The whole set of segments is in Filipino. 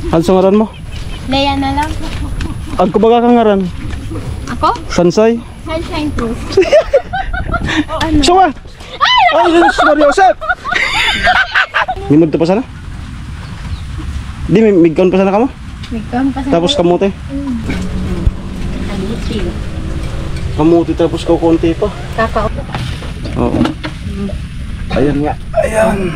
Ano sa ngaran mo? Leia na lang. Ang kubaga kang ngaran? Ako? Sansay? Sunshine Proof. Ano? Sawa! Ay, Mario Joseph! Nimod to pa sana? Di, migkaon pa sana ka mo? Nagkaon pa sa Tapos kamote? Kamote tapos konti pa. kakao. Oo. Ayan nga. Ayan.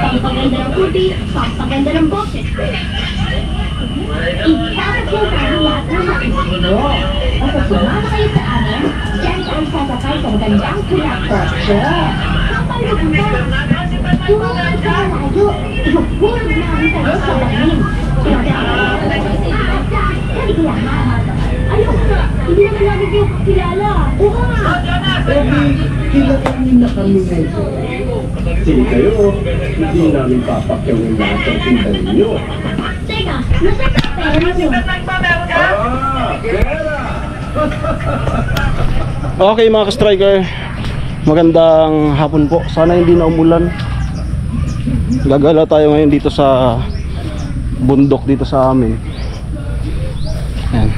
Pampaganda ng puti, pampaganda ng boses. Itapat yung lahat ng makikita. Basta sumama kayo sa amin, dyan ang sasakay sa magandang pinakotse. Kapalugin ka, tumakas sa malayo, ihuhulog namin kayo sa lamin. Hindi ko lang mahamata. Ayun, hindi naman namin kayo kakilala. Oo nga. Kilalanin na kami ngayon. Sige kayo, hindi namin papakyawin lahat ng tindahan ninyo. Teka, nasaan ang pera ninyo? Pera! Okay mga ka-striker, magandang hapon po. Sana hindi na umulan. Gagala tayo ngayon dito sa bundok dito sa amin. Ayan.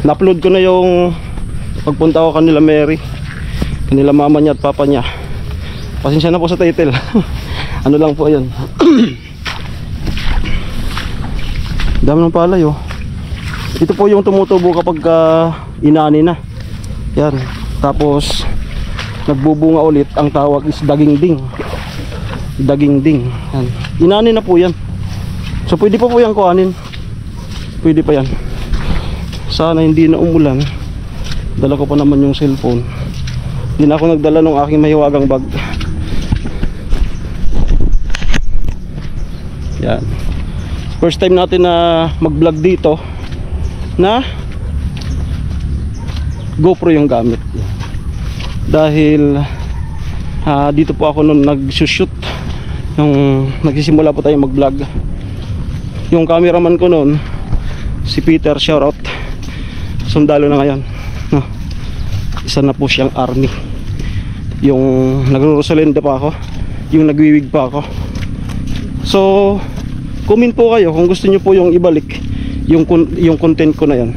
Na-upload ko na yung pagpunta ko kanila Mary, kanila mama niya at papa niya. Pasensya na po sa title. Ano lang po yun. Dami ng palay oh. Ito po yung tumutubo kapag inani na. Yan. Tapos nagbubunga ulit. Ang tawag is dagingding. Dagingding. Yan. Inani na po yan. So pwede pa po yan kuhanin. Pwede pa yan. Sana hindi na umulan. Dala ko pa naman yung cellphone. Hindi na ako nagdala ng aking mahiwagang bag. Yan. First time natin na mag-vlog dito na GoPro yung gamit. Dahil dito po ako nung nag-shoot nung nagsisimula po tayo mag-vlog. Yung cameraman ko noon si Peter, shoutout, sundalo na ngayon no? Isa na po siyang army. Yung nagro-rosalenda pa ako, yung nagwiwig pa ako. So comment po kayo kung gusto nyo po yung ibalik yung content ko na yan,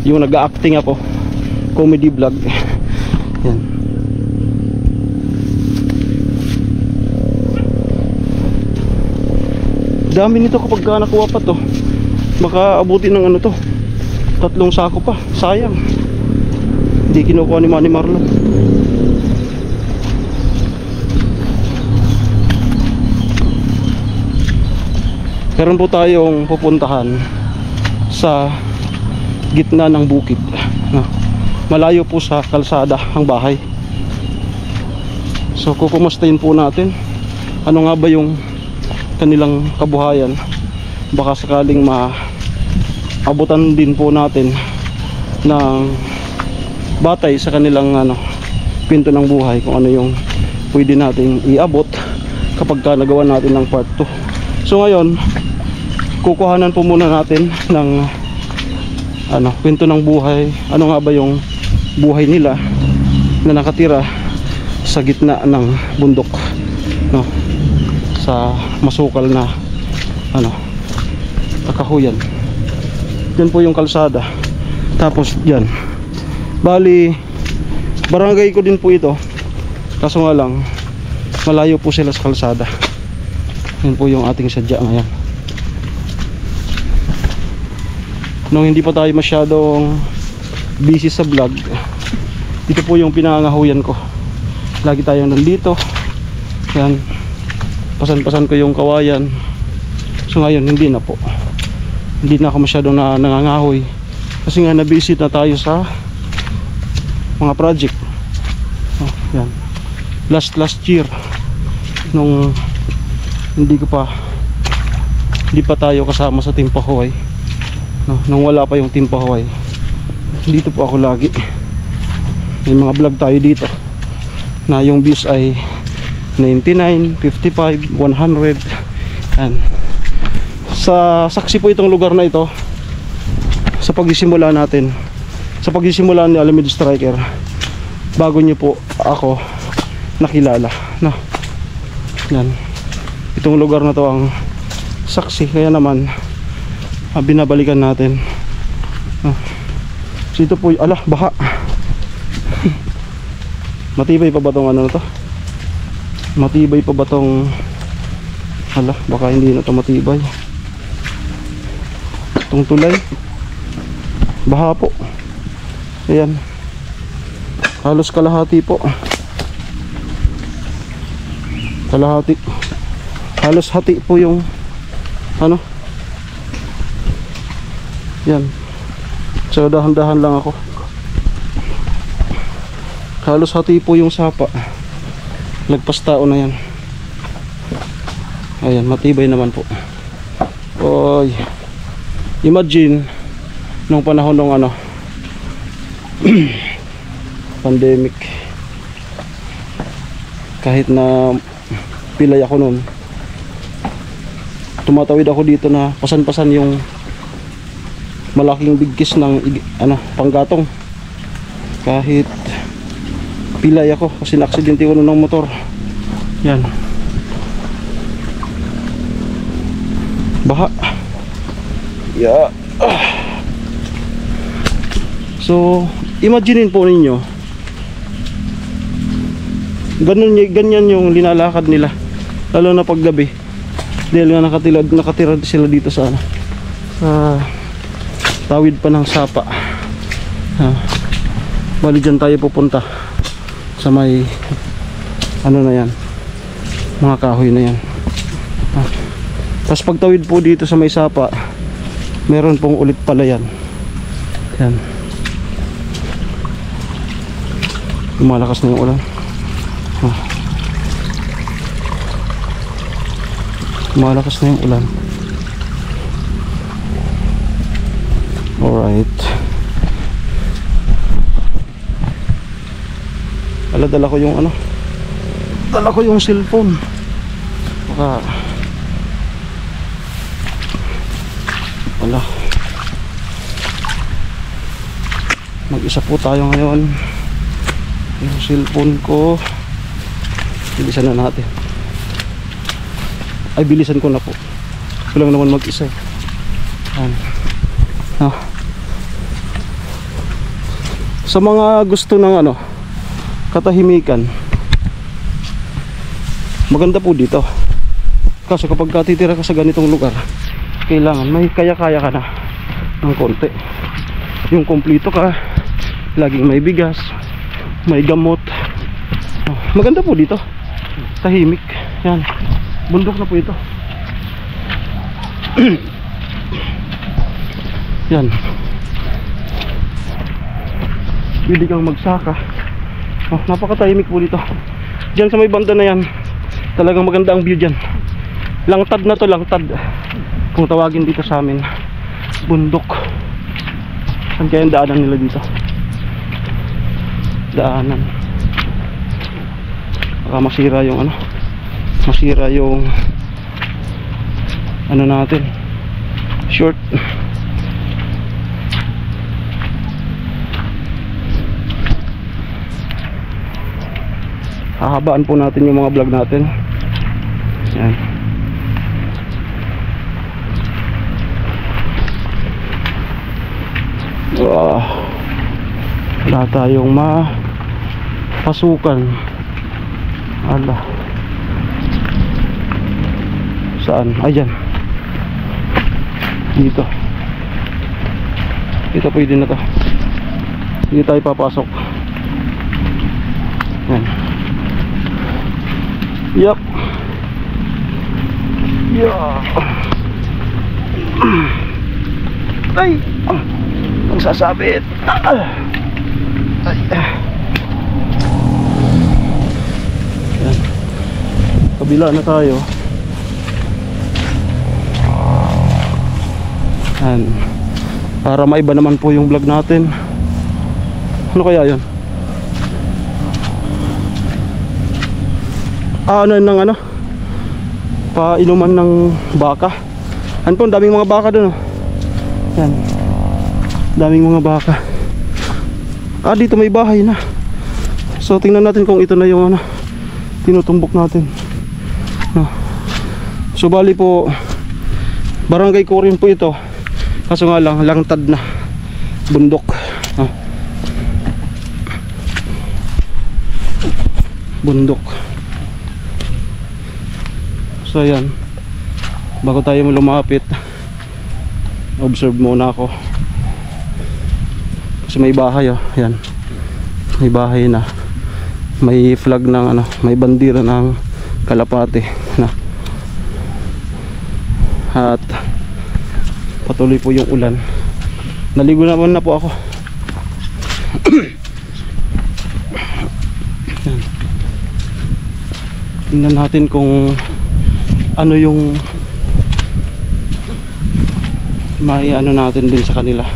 yung nag-acting ako, comedy vlog. Yan. Dami nito kapag nakuha pa to. Makaabuti ng ano to, 3 sako pa. Sayang hindi kinukuha ni Manny Marlon. Meron po tayong pupuntahan sa gitna ng bukid no? Malayo po sa kalsada ang bahay. So kukumustahin po natin ano nga ba yung kanilang kabuhayan. Baka sakaling maabutan din po natin ng batay sa kanilang pinto ng buhay, kung ano yung pwede nating iabot kapag nagawa natin ng part 2. So ngayon kukuhanan po muna natin ng kwento ng buhay. Ano nga ba yung buhay nila na nakatira sa gitna ng bundok no? Sa masukal na Kakahuyan. Yan po yung kalsada. Tapos yan, bali barangay ko din po ito, kaso nga lang malayo po sila sa kalsada. Yan po yung ating sadya ngayon. Nung hindi pa tayo masyadong busy sa vlog, ito po yung pinangahuyan ko. Lagi tayong nandito. Yan, pasan-pasan ko yung kawayan. So ngayon hindi na po, hindi na ako masyadong nangangahoy kasi nga na-visit na tayo sa mga project. Yan, last year nung hindi pa tayo kasama sa Team Pahuay, nung wala pa yung Team Pahuay, dito po ako lagi. May mga vlog tayo dito na yung views ay 99, 55, 100. Yan, sa saksi po itong lugar na ito sa pagsisimula natin, sa pagsisimula ni Alameda Striker, bago nyo po ako nakilala, no? Yan, itong lugar na to ang saksi, kaya naman binabalikan natin. So ito po, ala, baha. Matibay pa ba tong ano na to? Matibay pa ba tong, ala, baka hindi na to matibay. Itong tulay, baha po. Ayan, halos kalahati po. Kalahati, halos hati po yung ano. Yan, so dahan-dahan lang ako. Halos hati po yung sapa. Lagpas tao na yan. Ayan, matibay naman po. Oy, imagine nung panahon ng ano pandemic, kahit na pilay ako noon, tumatawid ako dito na pasan-pasan yung malaking bigkis ng ano, panggatong. Kahit pilay ako kasi na-aksidente ko noon ng motor. Yan, baha. Yeah. So imagine po ninyo, ganyan yung linalakad nila, lalo na pag gabi, dahil nga nakatira sila dito sa ano, sa tawid pa ng sapa. Bali dyan tayo pupunta sa may ano na yan, mga kahoy na yan. Tapos pagtawid po dito sa may sapa, meron pong ulit pala yan. Yan, lumalakas na yung ulan. Lumalakas na yung ulan. Alright, dala ko yung ano, dala ko yung cellphone. Baka wala, mag-isa po tayo ngayon. Yung cellphone ko, bilisan na natin. Ay, bilisan ko na po. Ito lang naman mag-isa. Sa mga gusto ng ano, katahimikan, maganda po dito. Kasi kapag titira ka sa ganitong lugar, kailangan may kaya-kaya ka na ng konti. Yung kompleto ka, laging may bigas, may gamot. Maganda po dito, tahimik. Yan, bundok na po ito. Yan, pwede kang magsaka. Napakatahimik po dito. Diyan sa may banda na yan, talagang maganda ang view dyan. Langtad na to, langtad kung tawagin dito sa amin, bundok. Saan kaya yung daanan nila dito? Daanan, baka masira yung ano, masira yung ano natin, short. Hahabaan po natin yung mga vlog natin. Yan. Wala tayong mapasukan. Ala. Saan? Ayan. Dito. Dito pwede na to. Hindi tayo papasok. Yan. Yup. Yeah. Ay! Ang sasabit. Ay. Yan. Kabila na tayo. Yan. Para maiba naman po yung vlog natin. Ano kaya yun? Ano ng ano? Painuman ng baka. Ano po, daming mga baka doon. Yan. Daming mga baka. Dito may bahay na. So tingnan natin kung ito na yung ano, tinutumbok natin. So bali po, barangay Corin po ito. Kaso nga lang, langtad na bundok. Bundok. So ayan, bago tayo lumapit, observe muna ako. Kasi may bahay, oh. Ayan, may bahay na, may flag ng ano, may bandira ng Kalapate na. At patuloy po yung ulan. Naligo naman na po ako. Tingnan natin kung ano yung may ano natin din sa kanila.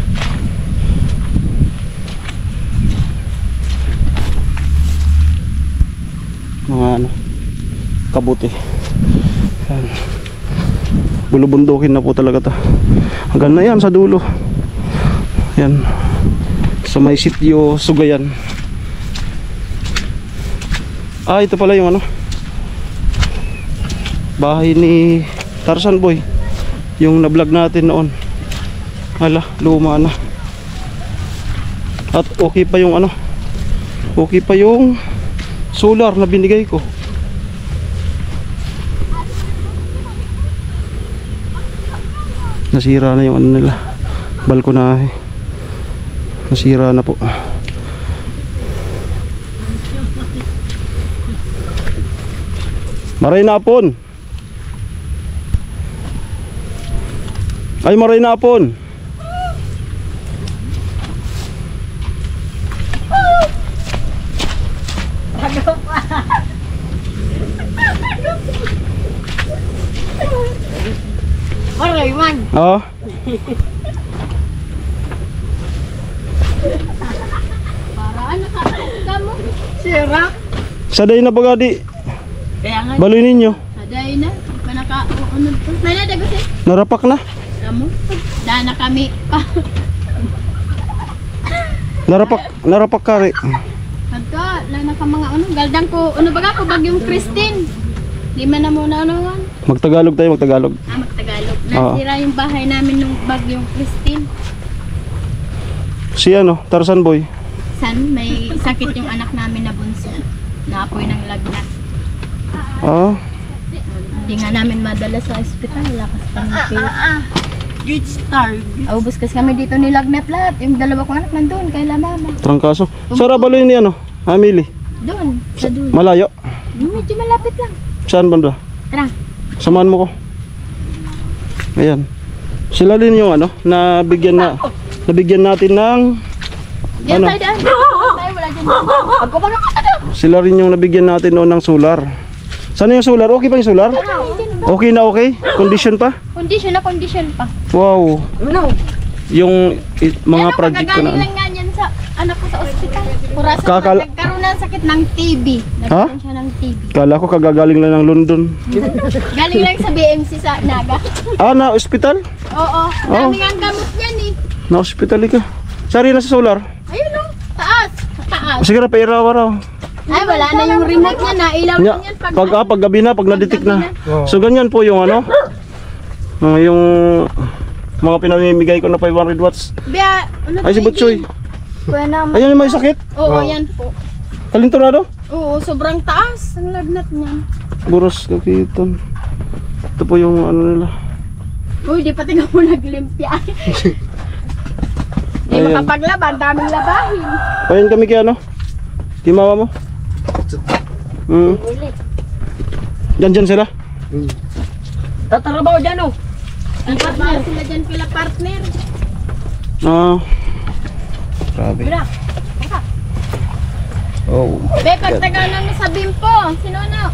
Mga ano, kabuti. Yan. Bulubundukin na po talaga to. Hanggang na yan sa dulo. Yan. Sa may sitio Sugayan. Ito pala yung ano, bahay ni Tarzan Boy, yung na-vlog natin noon. Hala, luma na. At okay pa yung ano, okay pa yung solar na binigay ko. Nasira na yung ano nila, balkonahe. Nasira na po. Maray na apon. Ay, maray na apon. Maray man. Oo. Para nakakita mo. Sira. Saday na bagadi. Kaya nga. Baloy ninyo. Saday na. Panaka, ano to? Nalada ko siya. Narapak na. Kamu? Dana kami. Narapak kari. Agka, lang ka mga ano. Galdang ko, ano baga ko, bagyong Christine. Di man na muna ano. Magtagalog tayo, magtagalog. Magtagalog. Nasira yung bahay namin nung bagyong Christine. Si ano, Tarzan Boy. San, may sakit yung anak namin na bunso. Naapoy ng lagnat. Hindi nga namin madala sa ospital. Wala kasi kami pila. Good star. Ubus kasi kami dito ni lagnat lahat. Yung dalawa kong anak nandun, kay la mama. Trangkaso. Sara baloy ni ano, Amili. Doon, sa doon. Malayo. Medyo malapit lang. Saan banda? Tara. Samahan mo ko. Ayan. Sila din yung ano, nabigyan natin ng Diyan ano? tayo daan. Tayo wala dyan. Ako ba naman tayo? Sila rin yung nabigyan natin noon ng solar. Sana yung solar? Okay pa yung solar? Okay na okay? Condition pa? Condition na condition pa. Wow. No. Yung mga project ko na. Kagagaling lang nga yan sa anak ko sa ospital. Kurasa nagkaroon ng sakit ng TB. Nagkaroon siya ng TB. Kala ko kagagaling lang ng London. Galing lang sa BMC sa Naga. Na ospital? Oo. Dami nga ang gamot niyan eh. Na ospital ka. Sari na sa solar? Ayun o. Taas. Taas. Sige na, pairaw-araw. Ay, wala na yung remote niya. Nailaw na yan. Pag gabi na, pag na-detect na. So ganyan po yung ano. Yung Mga pinamimigay ko na 500 watts. Biya, ano Ay, si Butchoy. Kuya naman. Ayan yung may sakit. Oo, yan po. Kalinturado? Oo, sobrang taas. Ang lagnat niyan. Buros kapitan. Ito po yung ano nila. Uy, di pati nga po naglimpya. Di Ayan. makapaglaban, daming labahin. Ayan kami kaya ano? Timawa mo? Dyan sila? Tatrabaho dyan oh. Ang partner sila dyan pila partner. Ah. Grabe. Mira, Oh. be, pagtagalan mo sa bimpo. Sino na?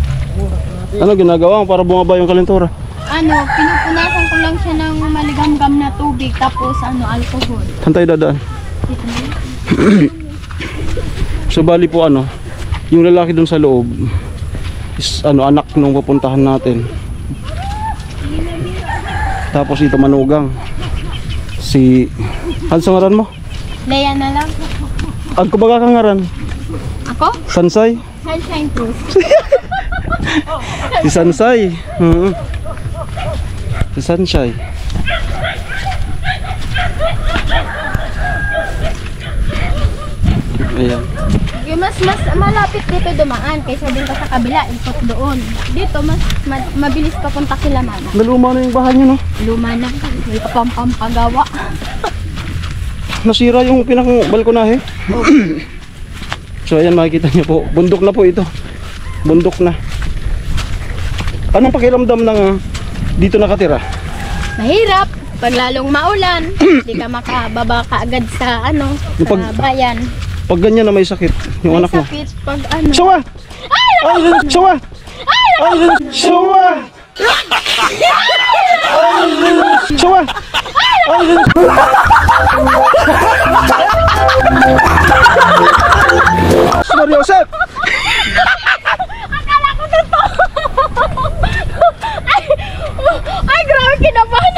Ano ginagawa mo para bumaba yung kalentura? Ano, pinupunasan ko lang siya ng maligamgam na tubig tapos ano, alcohol. Saan tayo dadaan? Dito na. So bali po ano, yung lalaki dun sa loob is ano, anak nung pupuntahan natin. Tapos ito manugang. Si ano sa ngaran mo? Leia na lang. Agko baga kang ngaran? Ako? Sansay? Sunshine Cruz. Si Sansay. Si Sansay. Ayan. Yung mas malapit dito dumaan kaysa din ka sa kabila, ikot doon. Dito mas mabilis papunta kila mama. Naluma na yung bahay niyo, no? Luma na, may pampampagawa. Nasira yung pinakang balkonahe. So ayan, makikita niyo po, bundok na po ito. Bundok na. Anong pakiramdam ng dito nakatira? Mahirap. Pag lalong maulan, hindi ka makababa kaagad sa ano, Yung sa bayan. Pag ganyan na may sakit, yung May anak mo. sakit pag ano. Sawa! Ay, sawa! Ay, sawa! Sawa! Sumar Yosef! Ay, grabe kinabahan.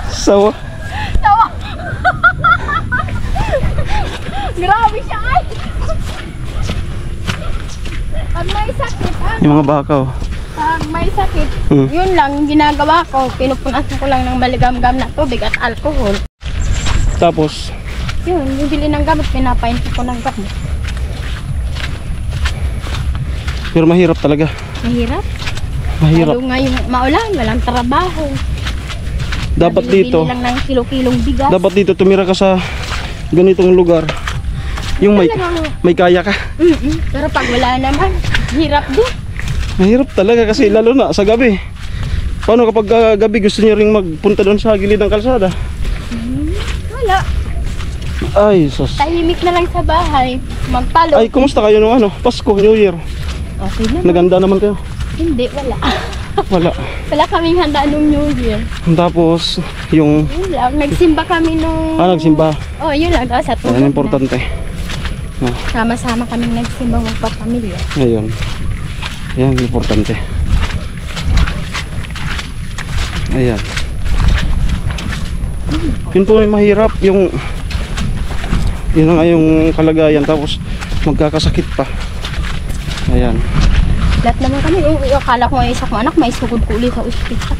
Sawa! Tawa. Grabe siya ay. Pag may sakit, Yung mga baka, oh. pag may sakit, Hmm. yun lang yung ginagawa ko. Pinupunasan ko lang ng maligam-gam na tubig at alcohol. Tapos, Yun, yung bili ng gamot, pinapainti ko ng gamot. pero mahirap talaga. Mahirap. Mahirap. Lalo ngayong maulan, walang trabaho. Dapat Nabili-bili dito, lang ng kilo-kilong bigas. dapat dito tumira ka sa ganitong lugar. Yung may kaya ka. Pero pag wala naman, hirap din. Mahirap talaga kasi lalo na sa gabi. Paano kapag gabi gusto niyo ring magpunta doon sa gilid ng kalsada? Wala. Ay, sus. Tahimik na lang sa bahay. Magpalo. Ay, kumusta kayo nung ano? Pasko, New Year. Okay na. Naganda naman kayo. Hindi, wala. Wala. Wala kaming handa nung New Year. Tapos, yung... Yun lang. Nagsimba kami nung... nagsimba. Oh, yun lang. Daw sa tulog Yan, na. importante. Sama-sama kaming nagsimba magpapamilya. Ngayon. Yan, importante. Ayan. Yun po may mahirap. Yung... Yun na nga yung kalagayan. Tapos, magkakasakit pa. Ayan. Lahat naman kami. Akala ko isa kong anak, may sugod ko ulit sa ospital.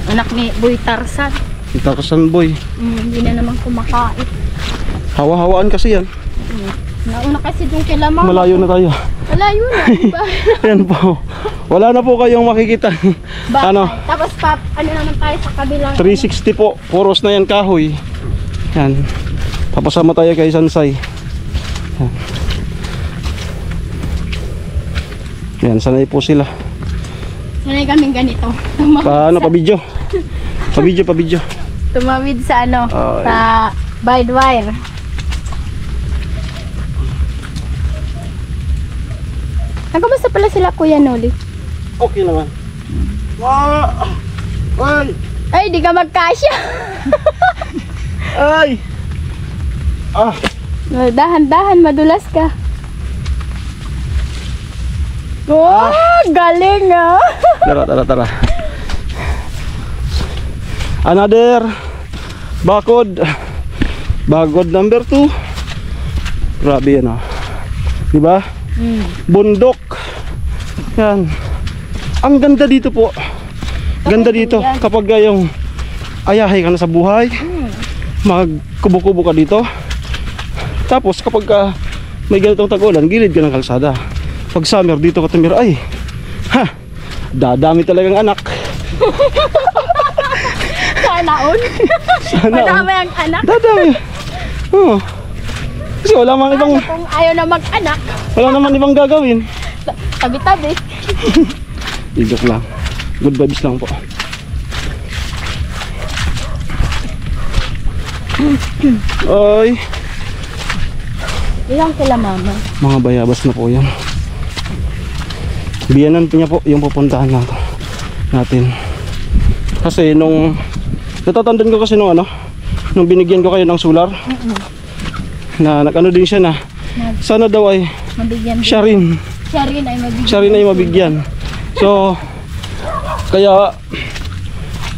Anak ni Boy Tarzan. Kita ka San Boy. Hindi na naman kumakain. Hawa-hawaan kasi yan. Nauna kasi doon kay Lamang. Malayo na tayo. Malayo na. Diba? Ayan po. Wala na po kayong makikita. Bahay. Ano? Tapos ano naman tayo sa kabilang 360 po. Puros na yan kahoy. Yan. Papasama tayo kay Sansay. Yan. Yan, sanay po sila. Sanay kaming ganito. Paano pa video? Pa video. Tumawid sa ano, Ay. sa bide wire. Kamusta pala sila Kuya Noli? Okay naman. Ay! Ay, di ka magkasya. Ay! Ah! Dahan-dahan, madulas ka. Oh, galing ah. Tara. Another bakod. Bagod number 2. Grabe yan, oh. Diba? Bundok. Yan. Ang ganda dito po. Ganda dito kapag yung ayahay ka na sa buhay, magkubo-kubo ka dito. Tapos kapag may ganitong tag-ulan, gilid ka ng kalsada. Pag summer dito ka tumira, ay dadami talagang anak. Sana all. Sana Madami ang anak. dadami. Oh. Kasi wala naman ibang, Kung ayaw na mag-anak, wala naman ibang gagawin. tabi-tabi. Joke lang. Good vibes lang po. Oy, Ilang sila mama? mga bayabas na po yan. Biyanan niya po yung pupuntahan natin. Kasi nung natatandaan ko kasi nung nung binigyan ko kayo ng solar, na nag-ano din siya na sana daw ay Mabigyan din. siya rin Siya rin ay mabigyan. So kaya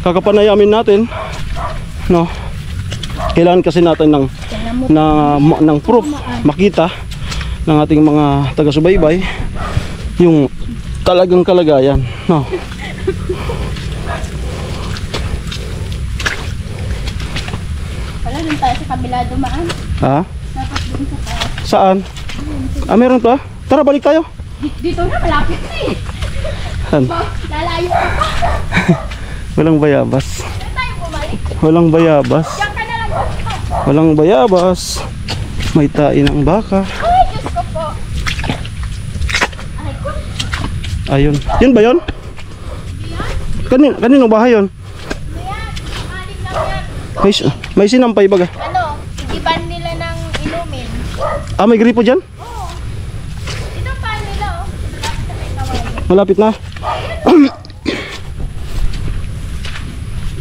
kakapanayamin natin, no, kailangan kasi natin ng proof, makita ng ating mga taga-subaybay yung talagang kalagayan, no. Wala dun tayo sa kabila dumaan. Ha? Dapat dun sa taas. Saan? Meron pa? Tara, balik tayo. Dito na, malapit na eh. Saan? Lalayo ka pa. Walang bayabas. Saan tayo bumalik? Walang bayabas. Diyan ka na lang. Walang bayabas. May tain ang baka. Ay, Diyos ko po. Ay, ko. Ayun. Yun ba yun? Kanino bahay yun? Ayan, maling lang yan. May sinampay baga. Ano, igiban nila ng inumin. May gripo dyan? Oo. Ito pa nila, oh. Malapit na may kawayan. Malapit na.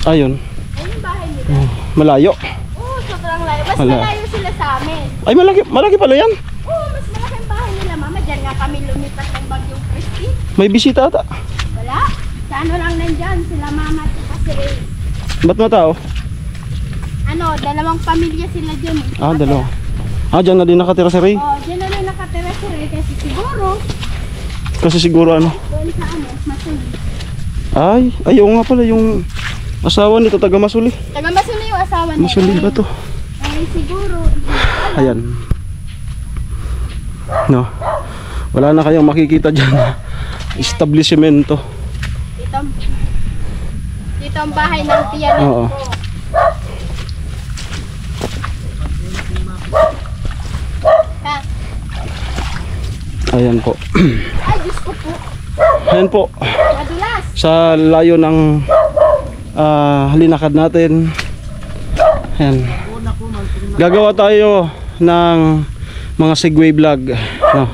Ayun. Ayun yung bahay nila. Malayo. Oo, sobrang layo. Mas Wala. malayo sila sa amin. Ay, malaki pala yan. Oo, mas malaki ang bahay nila, mama. Diyan nga kami lumipat ng Bagyong Christy. May bisita ata. Wala. Sa ano lang nandyan, sila mama at kasi Ba't matao? dalawang pamilya sila dyan. Dalawa. Dyan na din nakatira si Ray. Oo, dyan na rin nakatira si Ray kasi siguro Kasi siguro doon sa Masuli. Ayaw nga pala yung asawa nito, taga Masuli. Taga Masuli yung asawa niya. Masuli ba to? Siguro. Ayan. No. Wala na kayong makikita dyan. Establishmento. Dito ang bahay ng tiyan Oo. ko. Ha? Ayan po. Ay, Diyos ko po. Ayan po. Madulas. Sa layo ng linakad natin. Ayan. Gagawa tayo ng mga segway vlog. No.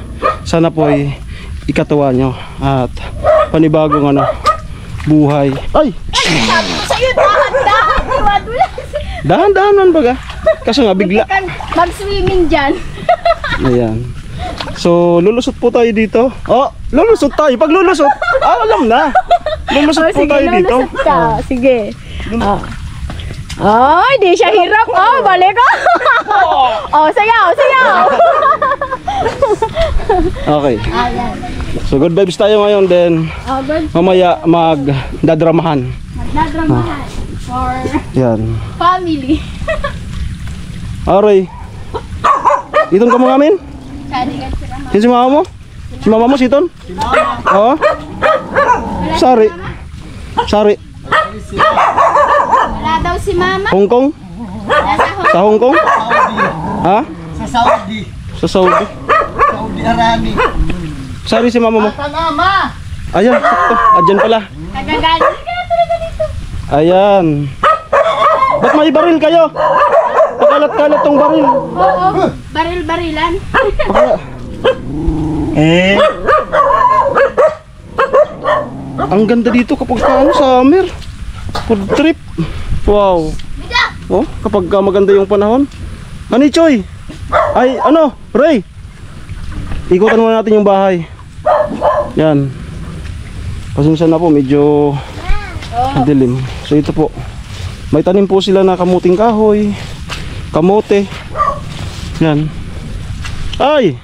Sana po ay ikatuwa nyo at panibagong buhay. Ay! Sabi ko sa'yo, dahan-dahan. Madulas. Dahan-dahanan baga. Kaso nga bigla. Mag-swimming dyan. Ayan. So, lulusot po tayo dito. Lulusot tayo. Pag lulusot, alam na. Lulusot po tayo dito. Sige. Ay, di siya hirap. Balik ka. Sayaw, sayaw. Okay. Ayan. So, good vibes tayo ngayon. Then, Good. mamaya magdadramahan. Magdadramahan. For Yan. family. Aray. Iton ka mo ngamin? Sarigan si Rama. Yan si mama mo? Si mama mo, si Iton? Oo. Sari. Sari. Wala daw si mama. Hong Kong? Nasa Sa Hong Kong? Ha? Sa Saudi. Sa Saudi? Saudi Arabia. Sari si mama mo? Mama! Ayan, sakto. Adyan pala. Kagagaling ka na talaga dito. Ayan. Ba't may baril kayo? Pakalat-kalat tong baril. Oo. Baril-barilan. Ang ganda dito kapag summer. Food trip. Wow. Kapag maganda yung panahon. Ani Choy? Ay, Ray? Ikutan muna natin yung bahay. Yan. Pasensya na po, medyo dilim. So ito po. May tanim po sila na kamuting kahoy, kamote. Yan. Ay!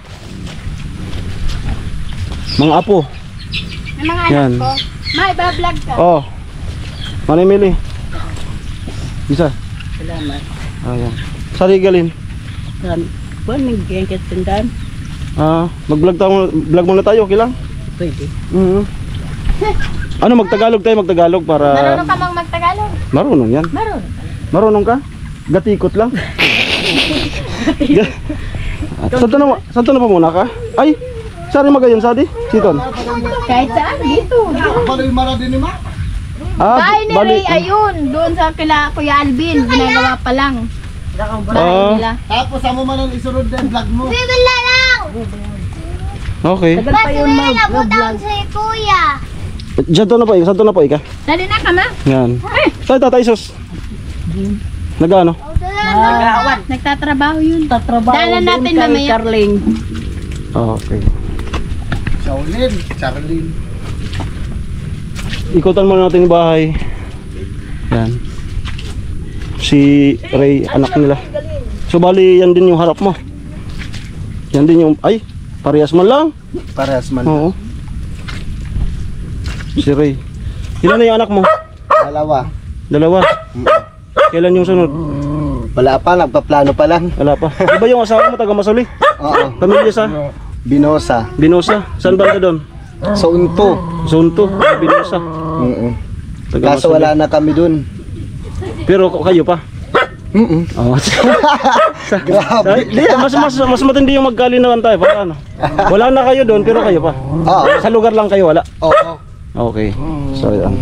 Mga apo. May mga Yan. anak ko. May bablog ka. Oh. Manay Mili. Bisa. Salamat. Ayan. Sari galin. Buwan, nag-gengket tindahan. Mag-vlog vlog muna tayo, okay lang? Pwede. Ano, magtagalog tayo, magtagalog para... Marunong ka mang magtagalog? Marunong yan. Marunong. Marunong ka? Gatikot lang. Santo na pa muna ka? Ay, sari magayon sadi? Siton? Kahit saan, dito. Baloy mara din ni ma. Bahay ni Ray, ayun. Doon sa kila Kuya Alvin. Ginagawa pa lang. Bahay nila. Tapos amo man ang isunod din vlog mo. Bibila lang! Okay. Tagal pa yun mag-vlog. Si Kuya. Santo na po ika. Dali na ka, ma. Yan. Tayo, tatay, sus. Nag-ano? Nag-awat. Nagtatrabaho yun. Tatrabaho Dalan din natin kay mamaya. Carling. Okay. Shaolin, Charlene. Ikutan muna natin yung bahay. Yan. Si Ray, anak nila. So bali, yan din yung harap mo. Yan din yung, ay, parehas man lang. Parehas man. Oo. Si Ray. Ilan na yung anak mo? Dalawa. Dalawa. Kailan yung sunod? Wala pa, nagpaplano pa lang. Wala pa. Iba yung asawa mo, taga Masuli. Oo. Pamilya sa Binosa. Binosa. Saan banda doon? Sa Unto. Zonto, Binosa. Taga Kaso Masuli. wala na kami dun. Pero kayo pa? Oh. Grabe. Di, mas matindi yung magkalinawan tayo. Para ano? Wala na kayo doon, pero kayo pa. Oo. Sa lugar lang kayo, wala. Oo. Okay. So, yan.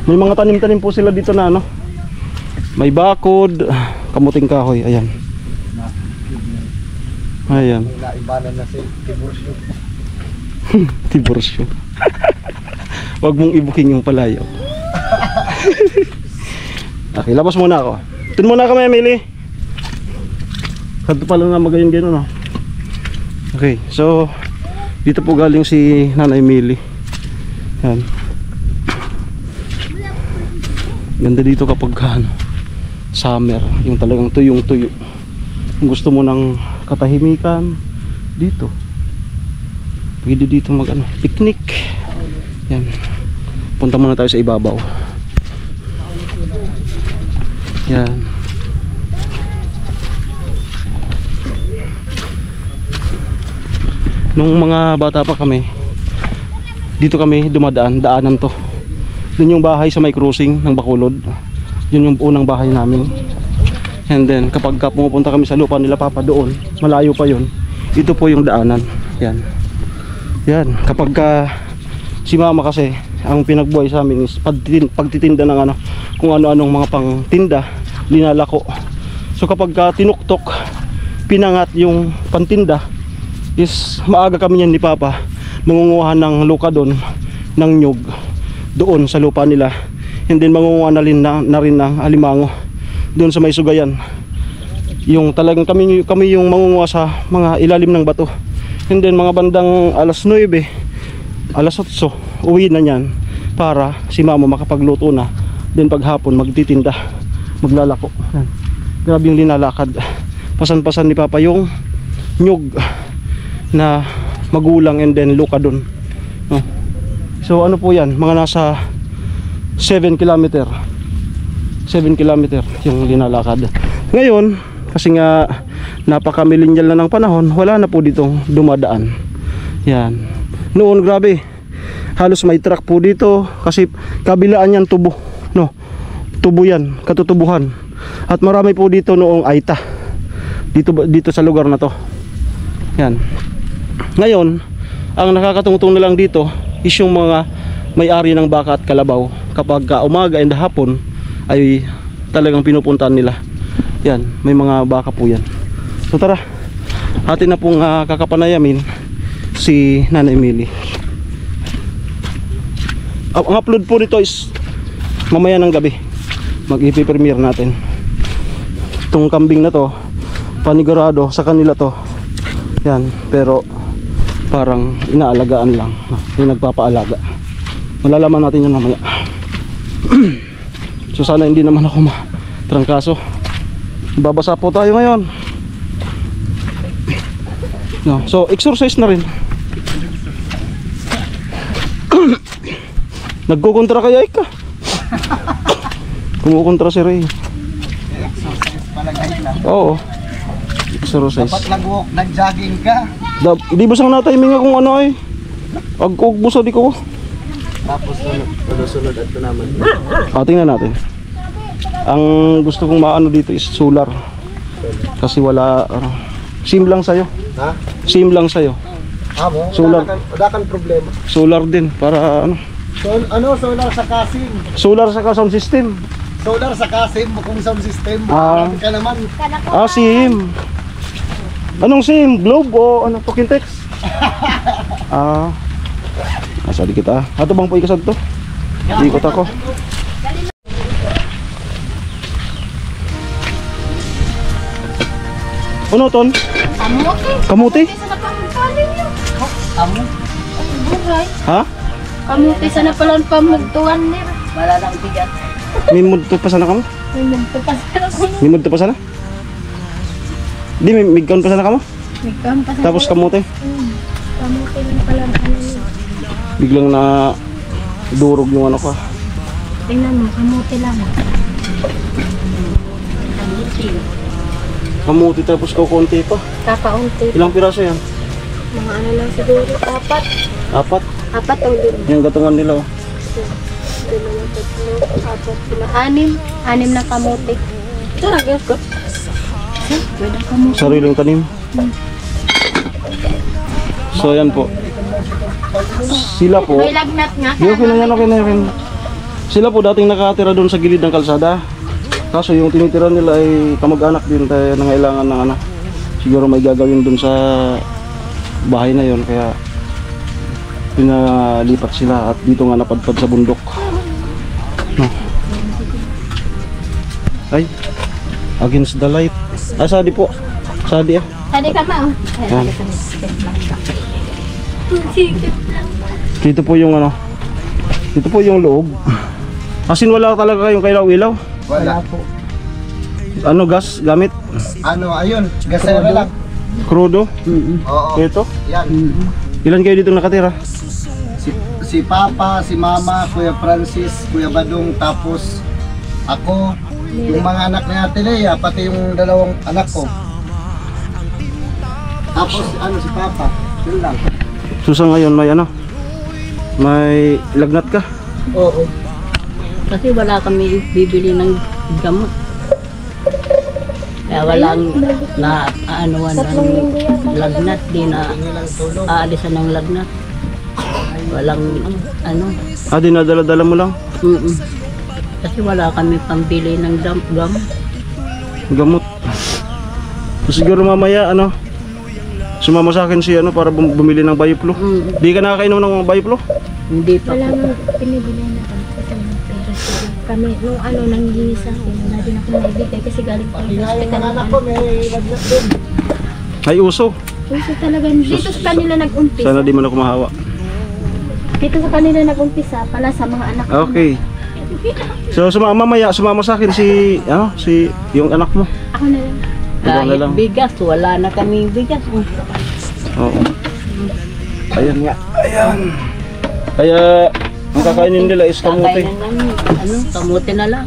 May mga tanim-tanim po sila dito na ano. May bakod, kamuting kahoy, ayan. Ayan. Naibanan na si Tiburcio. Tiborsyo. Huwag mong ibuking yung palayo. Okay, labas muna ako. Tun muna kami, Emily. Kanto pala na magayon-gayon, no? Okay, so dito po galing si Nanay Emily. Yan. Ganda dito kapag ano, summer, yung talagang tuyong-tuyo. Kung gusto mo ng katahimikan, dito. Pwede dito mag ano, picnic. Yan. Punta muna tayo sa ibabaw. Yan. Nung mga bata pa kami, dito kami dumadaan, daanan to. Doon yung bahay sa may crossing ng Bacolod. Yun yung unang bahay namin. And then kapag pumupunta kami sa lupa nila papa doon, malayo pa yun. Ito po yung daanan. Yan. Yan, kapag si mama kasi ang pinagbuhay sa amin is pagtitinda ng ano, kung ano-anong mga pangtinda, linalako. So kapag tinuktok, pinangat yung pantinda, is maaga kami niyan ni papa mangunguha ng luka doon, ng nyug doon sa lupa nila. And then mangunguha na rin ng alimango doon sa may sugayan. Yung talagang kami yung mangunguha sa mga ilalim ng bato. And then mga bandang alas 9, alas 8, uwi na niyan para si mama makapagluto na. Then paghapon magtitinda, maglalako. Yan. Grabe yung linalakad. Pasan-pasan ni papa yung nyug na magulang and then luka dun. No? So ano po yan, mga nasa 7 kilometer 7 kilometer yung linalakad. Ngayon, kasi nga napaka-millennial na ng panahon, wala na po ditong dumadaan. Yan. Noon grabe, halos may truck po dito kasi kabilaan yan tubo, no? Tubo yan, katutubuhan. At marami po dito noong Aita. Dito sa lugar na to. Yan. Ngayon, ang nakakatungtong na lang dito is yung mga may-ari ng baka at kalabaw. Kapag umaga and hapon ay talagang pinupuntahan nila. Yan, may mga baka po yan. So tara, atin na pong kakapanayamin si Nanay Emily. Ang upload po nito is mamaya ng gabi. Mag-i-premiere natin. Itong kambing na to, panigurado sa kanila to. Yan, pero parang inaalagaan lang. Yung nagpapaalaga. Malalaman natin yun mamaya. So sana hindi naman ako matrangkaso. Babasa po tayo ngayon. No, so exercise na rin. Nagkukontra kaya ka? Kumukontra si Ray. Exercise palagay na. Oo. Exercise. Dapat nag-walk, nag-jogging ka. Di ba sang natay minga kung ano ay? Agkog mo sa di ko. Tapos sunod at naman. Tingnan natin. Ang gusto kong maano dito is solar. Kasi wala SIM lang sa'yo. Ha? SIM lang sa'yo. Amo? Solar. Wala kang problema. Solar din para ano. Solar sa casing. Solar sa sound system. Solar sa casing, kung sound system. Ah. Marami ka naman. SIM. Anong SIM? Globe o ano? Talking text? Asa di kita. Ato bang po ikasad to? Ikot ako. Ano ton? Kamuti. Kamuti? Sa napamagpaling yun. Amo? Buray. Ha? Kamuti sa napalang pamugtuan nila. Wala lang bigat. May mudto pa sana kamo? May magtupas na ako. May mudto pa sana? Di may migkaon pa sana kamo? May kampas na Tapos kamote. Kamuti na pala ano yun. Biglang na durog yung ano ka. Tingnan mo, kamuti lang. Kamuti tapos kukunti pa. Kakaunti. Ilang piraso yan? Mga ano lang siguro. Apat. 4. O lima. Yung gatungan nila oh. Dalawa, tatlo, apat, lima. 6. 6 na kamuti. Ito na, guys ko. Pwede kamuti. Sariling tanim. So yan po. Sila po. May lagnat nga. Okay na yan, okay na yan. Sila po dating nakatira doon sa gilid ng kalsada. Kaso yung tinitira nila ay kamag-anak din tayo nangailangan ng ano. Siguro may gagawin doon sa bahay na yon kaya pinalipat sila at dito nga napadpad sa bundok. No. Ay, against the light. Sadi po. Sadi ah. Sadi ka ma. Yan. Dito po yung ano. Dito po yung loob. Asin wala talaga kayong kailaw-ilaw. Wala po. Ano gas gamit? Ano, ayun, gasera lang. Crudo? Oo. Ito? Yan. Ilan kayo dito nakatira? Si Papa, si Mama, Kuya Francis, Kuya Badong, tapos ako, yung mga anak ni Ate Lea, pati yung dalawang anak ko. Tapos ano si Papa, yun lang. Susa ngayon may ano? May lagnat ka? Oo. Kasi wala kami bibili ng gamot. Kaya walang na aanuan ng lagnat, di na aalisan ng lagnat. Walang ano. Dinadala-dala mo lang? Kasi wala kami pambili ng gamot. Gamot. So, siguro mamaya ano? Sumama sa akin si ano para bumili ng Bioflu. Di ka nakakainom ng Bioflu? Hindi pa Wala po. nga pinibili na kami kasi ng pera sila. Kami, nung ano, nanghihingi sa akin, wala din ako naibigay kasi galing pa ako sa hospital. Anak ko may lagnat din. Ay uso. Kasi talaga, dito sa kanila nag-umpisa. Sana di man ako mahawa. Dito sa kanila nag-umpisa, pala sa mga anak ko. Okay. So mamaya sumama sa akin si ano si yung anak mo. Ako na lang. Ikaw na Kahit lang. bigas, wala na kaming bigas. Oo. Ayan nga. Ayan. Kaya ang kakainin nila is kamuti. Kakainin namin, ano, kamuti na lang.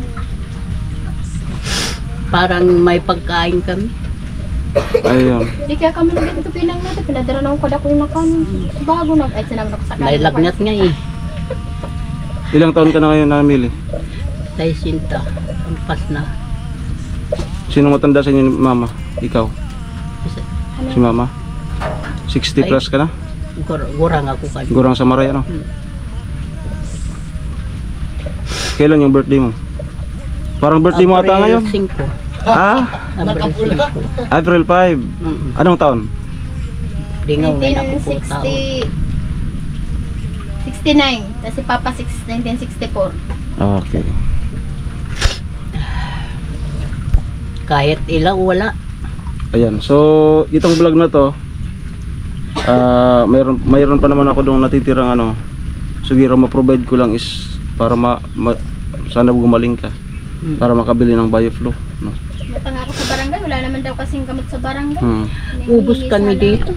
Parang may pagkain kami. Ayan. Di kaya kami nag ito pinang natin, pinadara na ako kada ko yung nakan. Bago na, ay sinama na ko sa May lagnat nga eh. Ilang taon ka na ngayon namili? Tay sinta. Ampas na. Sino matanda sa inyo ni mama? Ikaw? Si mama? 60 plus ka na? Gurang ako kanina. Gurang sa Maray ano? Kailan yung birthday mo? Parang birthday mo ata ngayon? 5. Ah? April 5. April 5. Anong taon? Di nga wala ako po tao. 69. Kasi Papa 1964. Okay. Kahit ilaw, wala. Ayan. So, itong vlog na to, mayroon pa naman ako doon natitirang ano. Siguro ma-provide ko lang is para sana gumaling ka. Para makabili ng Bioflu, no? Matanga ako sa barangay, wala naman daw kasing gamot sa barangay. Ubus kami dito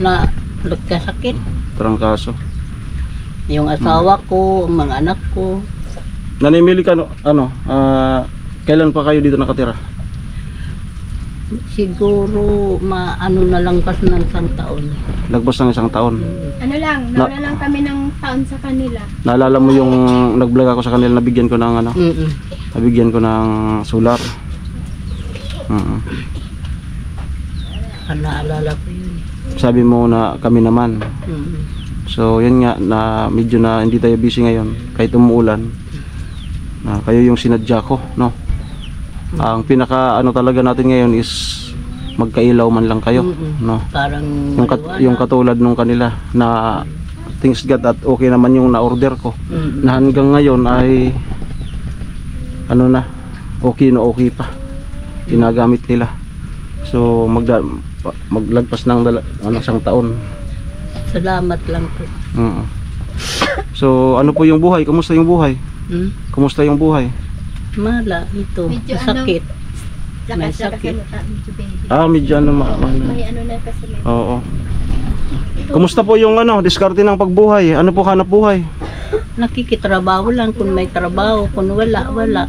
na nagkasakit. Trangkaso. Yung asawa ko, ang mga anak ko. Nanay Mili ka, kailan pa kayo dito nakatira? Siguro maano na lang pas ng isang taon. Lagpas ng isang taon. Ano lang, nawala lang kami ng taon sa kanila. Naalala mo yung nag-vlog ako sa kanila, nabigyan ko ng nabigyan ko ng solar. Naalala ko yun. Sabi mo na kami naman. So yun nga, na medyo na hindi tayo busy ngayon kahit umuulan. Kayo yung sinadya ko, no? Ang pinaka talaga natin ngayon is magkailaw man lang kayo, no? Parang Yung katulad nung kanila na thanks God at okay naman yung na-order ko. Na hanggang ngayon ay okay na okay pa. Ginagamit nila. So maglagpas ng isang taon. Salamat lang po. So ano po yung buhay? Kumusta yung buhay? Kumusta yung buhay? Mala, ito. Medyo Sakit. May Lakas sakit. medyo baby. Medyo May ano na kasi may. Oo. Kumusta po yung diskarte ng pagbuhay? Ano po hanap buhay? Nakikitrabaho lang kung may trabaho, kung wala, wala.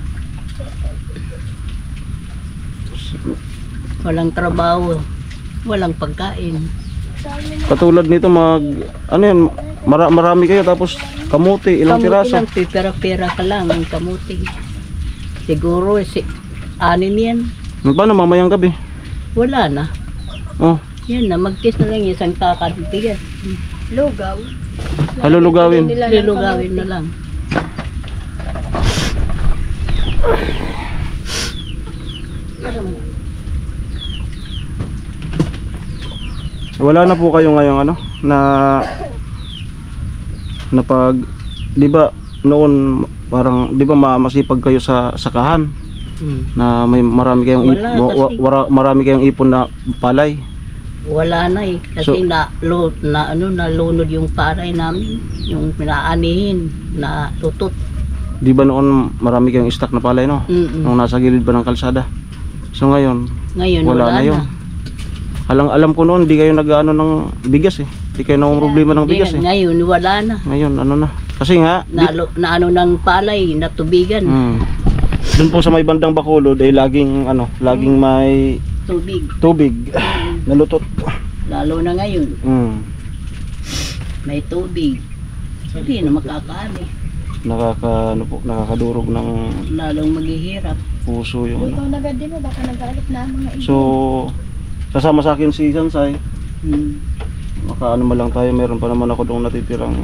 Walang trabaho, walang pagkain. Katulad nito marami kayo tapos kamuti, ilang piraso? Lang, pera-pera ka lang ang kamuti. Siguro, 6 yan. Paano mamayang gabi? Wala na. Oh, Yan na, mag-kiss na lang isang kakatigas. Lugaw. halulugawin. Lilugawin na lang. Wala na po kayo ngayong na pag, di ba noon parang, di ba masipag kayo sa sakahan na may marami kayong marami kayong ipon na palay. Wala na eh, kasi nalunod yung paray namin, yung pinaanihin na tutot. Di ba noon marami kayong stock na palay, no? Nung nasa gilid ba ng kalsada. So ngayon wala na yun. Alam ko noon, di kayo nag-ano ng bigas eh. Di kayo nang problema ng bigas eh. Ngayon, wala na. Ngayon, kasi nga Na ng palay, natubigan. Doon po sa may bandang Bacolod ay laging may tubig nalutot. Lalo na ngayon, may tubig. Hindi na makakaani. Nakakadurog ng Lalong maghihirap. puso yung Ikaw nagadi mo, baka nag-aalip na ang mga iba. So, kasama sa akin si Sansay. Makaano man lang tayo, meron pa naman ako doon natitirang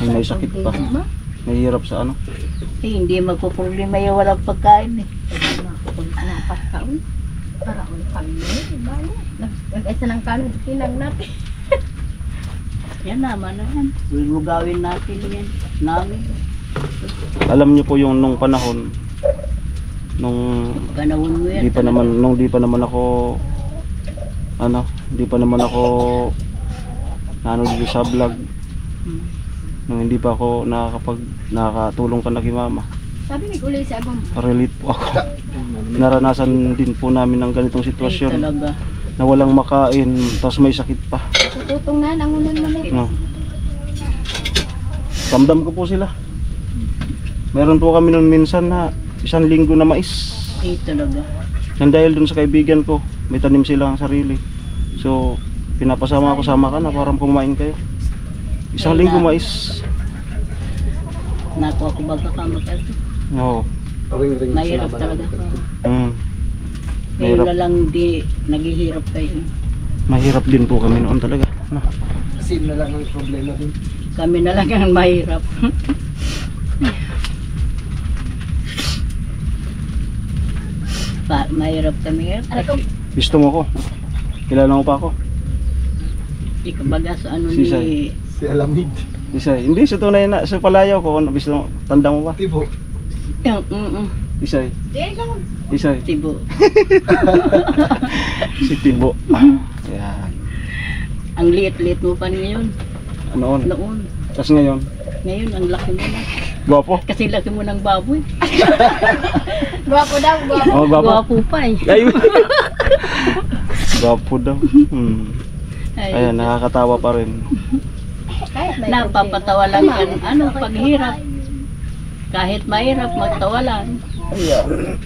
may sakit pa. Mahirap sa Hindi magpo-problema yung walang pagkain eh. Anong pagkaon? Para ang kami. Nag-isa ng kanon, tinang natin. Yan naman na yan. Lugawin natin yan. Namin. Alam niyo po yung nung panahon nung Ganawin mo yan. di pa naman ako dito sa vlog. Nung hindi pa ako nakakatulong ka na kay mama. Sabi ni Kulay sa abang. Relate po ako. Naranasan din po namin ng ganitong sitwasyon. Talaga. Na walang makain, tapos may sakit pa. Tututong na, nangunan mo na. No. Ramdam ko po sila. Meron po kami noon minsan na 1 linggo na mais. Talaga. Nang dahil dun sa kaibigan ko, may tanim silang sarili. So, pinapasama ako, sama ka na para kumain kayo. 1 linggo mais. Nakuha ko baga ka mag-ito. No. Mahirap talaga. Ngayon Mahirap. na lang di naghihirap kayo. Mahirap din po kami noon talaga. No. Kasi na lang ang problema din. Kami na lang ang mahirap. Mahirap kami ngayon. Gusto mo ko? Kilala mo pa ako? Ikabaga sa ano Sisay. Si Alamid. Isay. Hindi, sa tunay na, sa palayaw ko. Gusto mo, tanda mo ba? Tibo. Isay. Isay. Tibo. Si Tibo. Yan. Ang liit-liit mo pa ngayon. Noon. Noon. Tapos ngayon, Ngayon, ang laki mo na. gwapo. Kasi laki mo ng baboy. Gwapo daw, gwapo. Oh, gwapo. Gwapo pa eh. Ay, Gwapo daw. Ayan, nakakatawa pa rin. Kahit may Napapatawa lang yan. Ano, paghirap. Kahit mahirap, magtawa lang.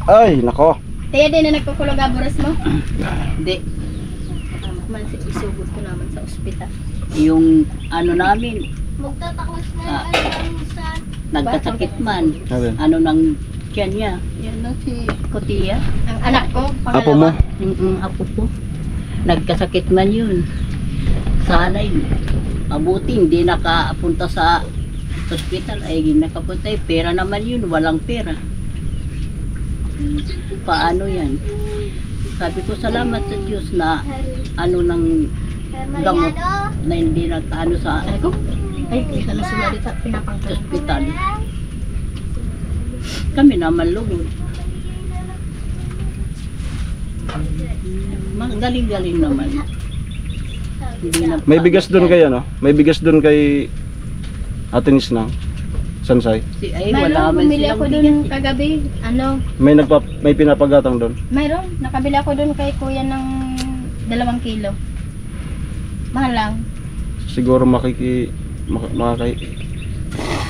Ay, nako. Tiya din na nagkukulog aburas mo? Hindi. Man, isugod ko naman sa ospital. Yung ano namin, nagkasakit man. Alin? Ano nang tiyan niya. Yan na si Kotia. Ang anak ko, Apo mo? Apo ko. Nagkasakit man yun. Sana'y mabuti hindi nakapunta sa hospital. Ay nakapunta. Pera naman yun. Walang pera. Paano yan? Sabi ko salamat sa Diyos na ano ng gamot na hindi nakaano sa ay, isa na sila dito, pinapangkat. hospital. Kami naman lugod. Galing-galing naman. Hindi na May bigas doon kay ano? May bigas doon kay Ate Nisnang. Sansay. Ay, wala Mayroon, man bumili silang ako bigas. dun kagabi. Ano, May pinapagatang doon. mayroon, nakabili ako dun kay kuya ng 2 kilo. Mahal lang. Siguro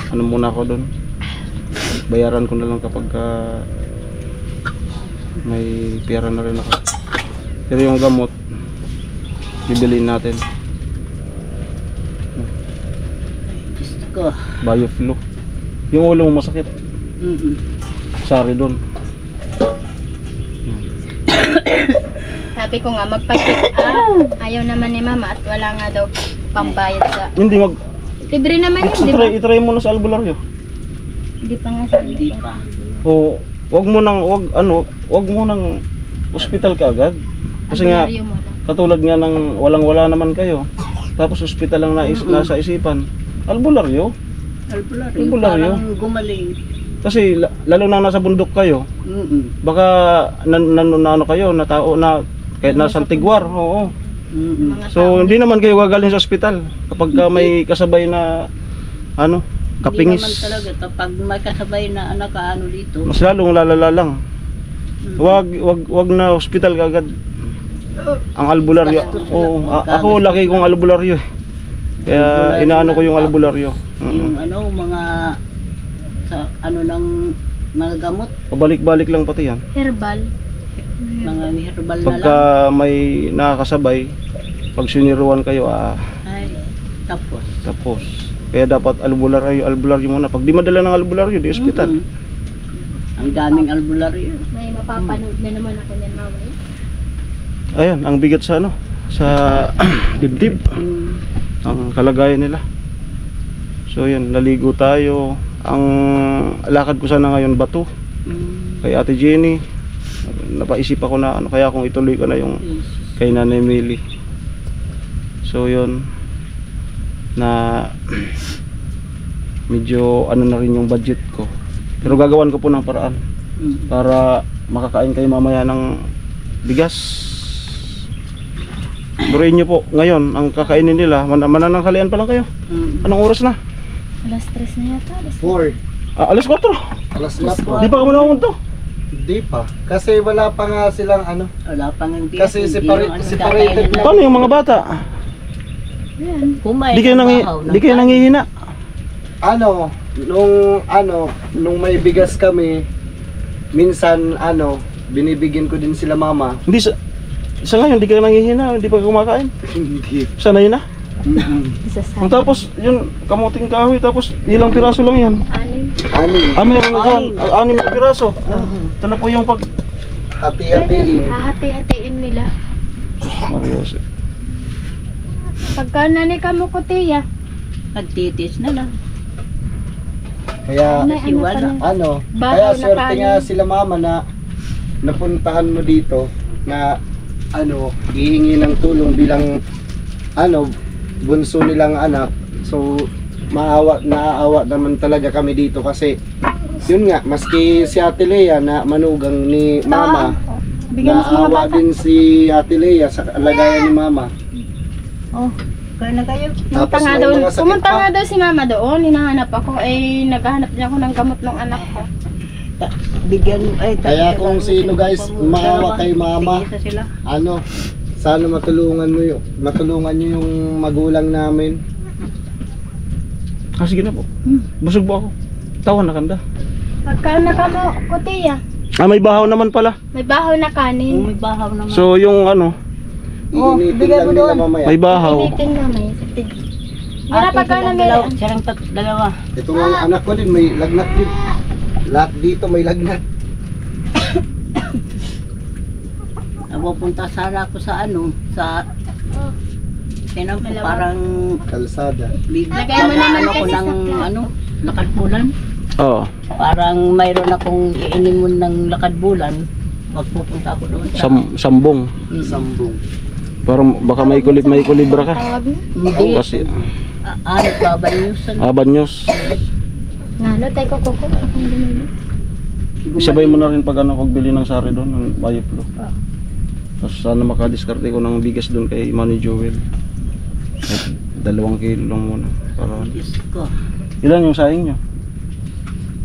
ano muna ako doon. Bayaran ko na lang kapag may pera na rin ako. Pero yung gamot, bibiliin natin. Gusto ko. Bioflu. Yung ulo mo masakit. Sari doon. Sabi ko nga, magpa-check up. Ayaw naman ni mama at wala nga daw pambayad sa... Hindi Libre naman yun, di ba? itry mo na sa albularyo. Hindi pa nga sa Hindi pa. O wag mo nang ospital ka agad. Kasi nga Albularyo mo lang. katulad nga ng walang-wala naman kayo. Tapos ospital lang nasa isipan. Albularyo. Albularyo. Albularyo. Parang gumaling. Kasi lalo na nasa bundok kayo. Baka ano kayo na tao na kahit nasa Tigwar. Oo. Mga So hindi naman kayo gagaling sa ospital kapag may kasabay na ano, kapingis. Hindi naman talaga. Kapag may kasabay na anak ano dito. Mas lalong lalala lang. Wag na ospital kagad. Ang albularyo. Oo, ako laki kong albularyo. Kaya inaano ko yung albularyo. Yung ano, mga sa ano ng mga gamot, Pabalik-balik lang pati yan. herbal. mga herbal na Pagka lang. may nakakasabay, pag siniruan kayo, Ay, tapos. tapos. Kaya dapat albularyo muna. Pag di madala ng albularyo, di ospital. Ang daming albularyo. May mapapanood na naman ako niyan mamaya. Ayan, ang bigat sa ano, sa dibdib. Ang kalagayan nila. So yan, naligo tayo. Ang lakad ko sana ngayon bato. Kay Ate Jenny. Napaisip ako na ano kaya kung ituloy ko na yung kay Nanay Millie. So yun na medyo ano na rin yung budget ko. Pero gagawan ko po ng paraan para makakain kayo mamaya ng bigas. Durin nyo po ngayon ang kakainin nila. Manananghalian pa lang kayo. Anong oras na? Alas 3 na yata. 4. Alas 4. Alas 4. Di pa ka manamunto. Hindi pa. Kasi wala pa nga silang ano. Wala pang hindi. Kasi separated na. Paano yung mga bata? Kumain Di kayo, ng bahaw ng di kayo kanin. nangihina. Nung may bigas kami, minsan binibigyan ko din sila mama. Hindi sa ngayon, di kayo nangihina, hindi pa kumakain. Hindi. Sanay na. Isa sa Tapos, yun, kamuting kahoy, tapos ilang piraso lang yan. anim. Ani, Meron na dyan, 6 na piraso. Ito na po yung pag... hati-hatiin. Hahati-hatiin nila. Marios. Pagka nanay ka mo ko, tiya. Nagtitis na lang. Kaya, May ano pa wala. na. kaya Bahaw na swerte nga kanin. sila mama na napuntahan mo dito na hihingi ng tulong bilang bunso nilang anak. So naaawa naman talaga kami dito kasi yun nga, maski si Ate Lea na manugang ni mama, Bigyan mo sa mga naawa bata. din si Ate Lea sa kalagayan ni mama. Oh. Kaya na kayo. Tapos may mga sakit Pumunta pa. nga daw si mama doon, hinahanap ako, naghahanap niya ako ng gamot ng anak ko. Bigyan, Kaya kung sino guys, maawa kay mama, Tigisa sila. sana matulungan nyo yung magulang namin. Sige na po. Busog po ako. Tawan na kanda. Pagka nakamo ko tiya. May bahaw naman pala. May bahaw na kanin. May bahaw naman. So yung ano, Iinitin bigay lang mo nila doon. mamaya. may bahaw. Initin namin sa tig. Wala pagka na may... Siyang dalawa. Ito nga anak ko din, may lagnat din. Lahat dito may lagnat. Napupunta sana ako sa ano, sa parang Kalsada. Lagay mo naman ako kasi ng sa ano, lakad-bulan. Oo. Parang mayroon akong iinimon ng lakad-bulan. Magpupunta ako doon sa Sambong. Sambong. Parang baka may kulibra ka. tawag na. hindi. Kasi Ano, babanyusan. Abanyos. Nalo, tayo ko kuko. Akong dumili. Isabay mo na rin pag ano, pagbili ng sari doon, ng Bayiplo. Tapos sana makadiskarte ko ng bigas doon kay Manny Joel. At 2 kilo lang muna. Para... Diyos ko. Ilan yung saing nyo?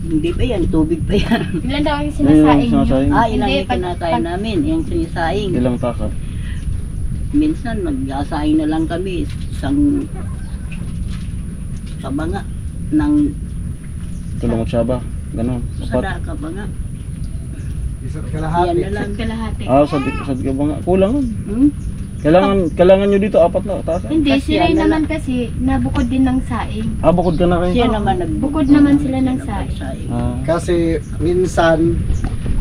Hindi pa yan, tubig pa yan. Ilan daw ang Ayun, sinasaing nyo? sinasaing. Ilang Hindi, yung kinakain namin, yung sinisaing. Ilang takap? Minsan, mag-asaing na lang kami, isang kabanga ng Tulong at saba. Ganon. sada kabanga. Isa't Yan kalahati. na lang. Kalahati. Sad ka ba nga? Kulang nun. Hmm? Kailangan nyo dito 4 na takap. Hindi, Kasi sila yan na naman kasi nabukod din ng saing. Bukod ka na kayo. Siya naman nagbukod. Bukod naman sila ng saing. Kasi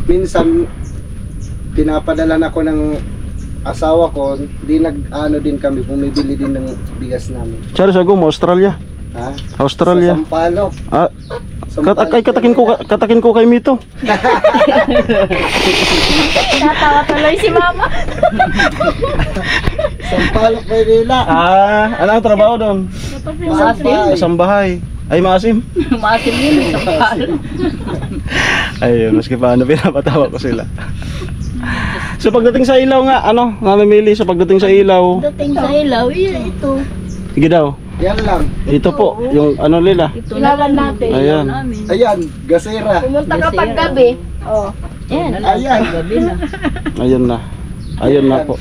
minsan pinapadala na ako ng asawa ko, di nag-ano din kami, bumibili din ng bigas namin. Sorry sa mo, Australia. Ha? Australia. Sa Sampaloc. Katakin ko kay Mito. Natawa tuloy si mama. Sampaloc, Maynila. Ano ang trabaho doon? Maasim. Sambahay. Ay, maasim. Maasim yun, sa palo. Ayun, maski paano pinapatawa ko sila. So pagdating sa ilaw nga, ano, mamimili sa pagdating sa ilaw. Dating sa ilaw, ito. Sige daw. Yan lang. Ito po, yung ano nila. Ito na lang natin. Ayan. Ayan, gasera. Pumunta ka pag gabi. Oh. Yan. Ayan. Gabi na. Ayun na. Ayun na po.